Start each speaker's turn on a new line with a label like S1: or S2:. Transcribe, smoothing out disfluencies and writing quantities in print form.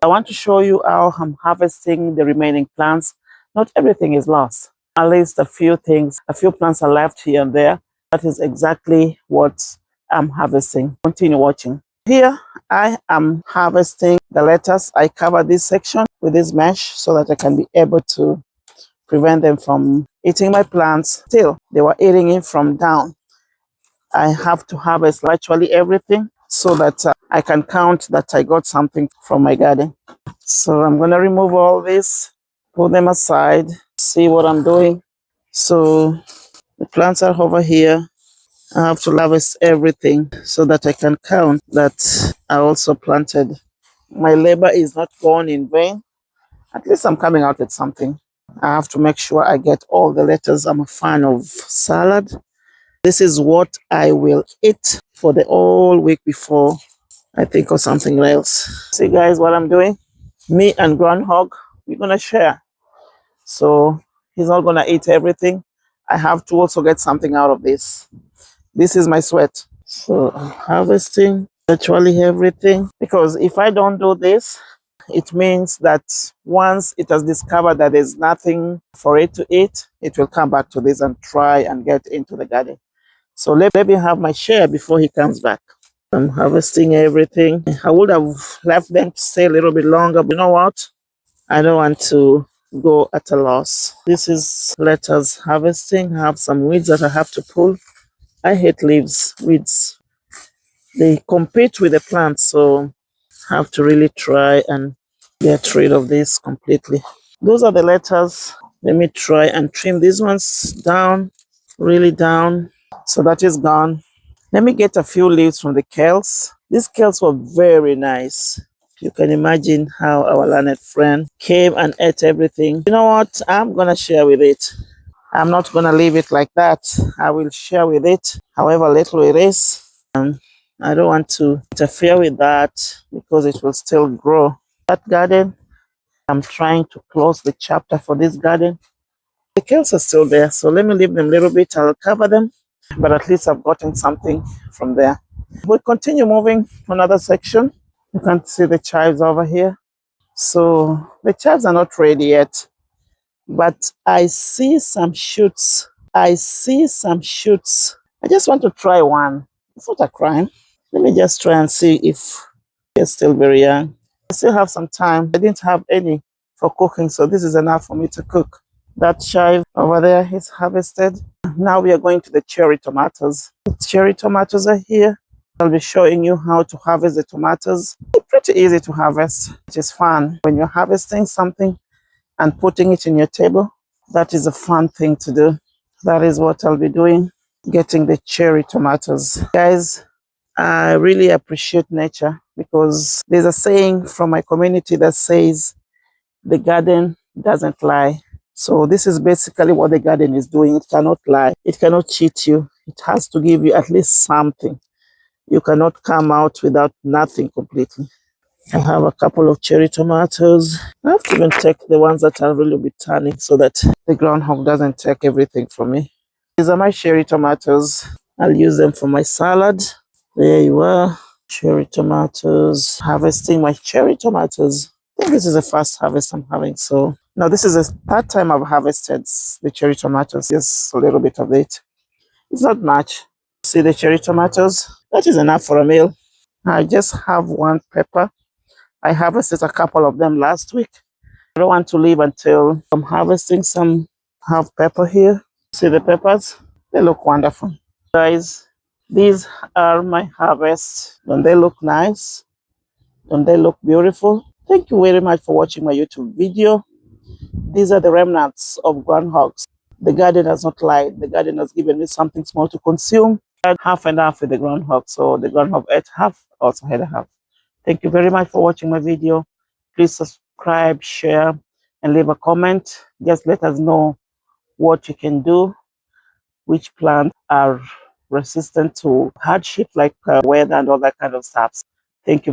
S1: I want to show you how I'm harvesting the remaining plants. Not everything is lost. At least a few things, a few plants are left here and there. That is exactly what I'm harvesting. Continue watching. Here I am harvesting the lettuce. I cover this section with this mesh so that I can be able to prevent them from eating my plants. Still, they were eating it from down. I have to harvest virtually everything so that I can count that I got something from my garden. So I'm going to remove all this, put them aside, see what I'm doing. So the plants are over here. I have to harvest everything so that I can count that I also planted. My labor is not gone in vain. At least I'm coming out with something. I have to make sure I get all the lettuce. I'm a fan of salad. This is what I will eat for the whole week before I think of something else. See guys what I'm doing? Me and groundhog, we're gonna share. So he's not gonna eat everything. I have to also get something out of this. This is my sweat. So I'm harvesting virtually everything, because if I don't do this, it means that once it has discovered that there's nothing for it to eat, it will come back to this and try and get into the garden. So let me have my share before he comes back. I'm harvesting everything. I would have left them to stay a little bit longer, but you know what? I don't want to go at a loss. This is lettuce harvesting. I have some weeds that I have to pull. I hate weeds. They compete with the plants, so I have to really try and get rid of this completely. Those are the lettuce. Let me try and trim these ones down, really down. So that is gone. Let me get a few leaves from the kales. These kales were very nice. You can imagine how our learned friend came and ate everything. You know what? I'm going to share with it. I'm not going to leave it like that. I will share with it, however little it is. I don't want to interfere with that because it will still grow. That garden, I'm trying to close the chapter for this garden. The kales are still there, so let me leave them a little bit. I'll cover them, but at least I've gotten something from there. We'll continue moving to another section. You can see the chives over here. So the chives are not ready yet, but I see some shoots. I just want to try one. It's not a crime. Let me just try and see if they're still very young. I still have some time. I didn't have any for cooking, so this is enough for me to cook. That chive over there is harvested. Now we are going to the cherry tomatoes. The cherry tomatoes are here. I'll be showing you how to harvest the tomatoes. It's pretty easy to harvest. It is fun when you're harvesting something and putting it in your table. That is a fun thing to do. That is what I'll be doing, getting the cherry tomatoes. Guys, I really appreciate nature, because there's a saying from my community that says the garden doesn't lie. So this is basically what the garden is doing. It cannot lie. It cannot cheat you. It has to give you at least something. You cannot come out without nothing completely. I have a couple of cherry tomatoes. I have to even take the ones that are really bit turning so that the groundhog doesn't take everything from me. These are my cherry tomatoes. I'll use them for my salad. There you are. Cherry tomatoes. Harvesting my cherry tomatoes. I think this is the first harvest I'm having. So now this is the third time I've harvested the cherry tomatoes. Just a little bit of it. It's not much. See the cherry tomatoes? That is enough for a meal. I just have one pepper. I harvested a couple of them last week. I don't want to leave until I'm harvesting some. Have pepper here. See the peppers? They look wonderful. Guys, these are my harvests. Don't they look nice? Don't they look beautiful? Thank you very much for watching my YouTube video. These are the remnants of groundhogs. The garden has not lied. The garden has given me something small to consume. I had half and half with the groundhog. So the groundhog ate half, also had a half. Thank you very much for watching my video. Please subscribe, share, and leave a comment. Just let us know what you can do, which plants are resistant to hardship like weather and all that kind of stuff. Thank you.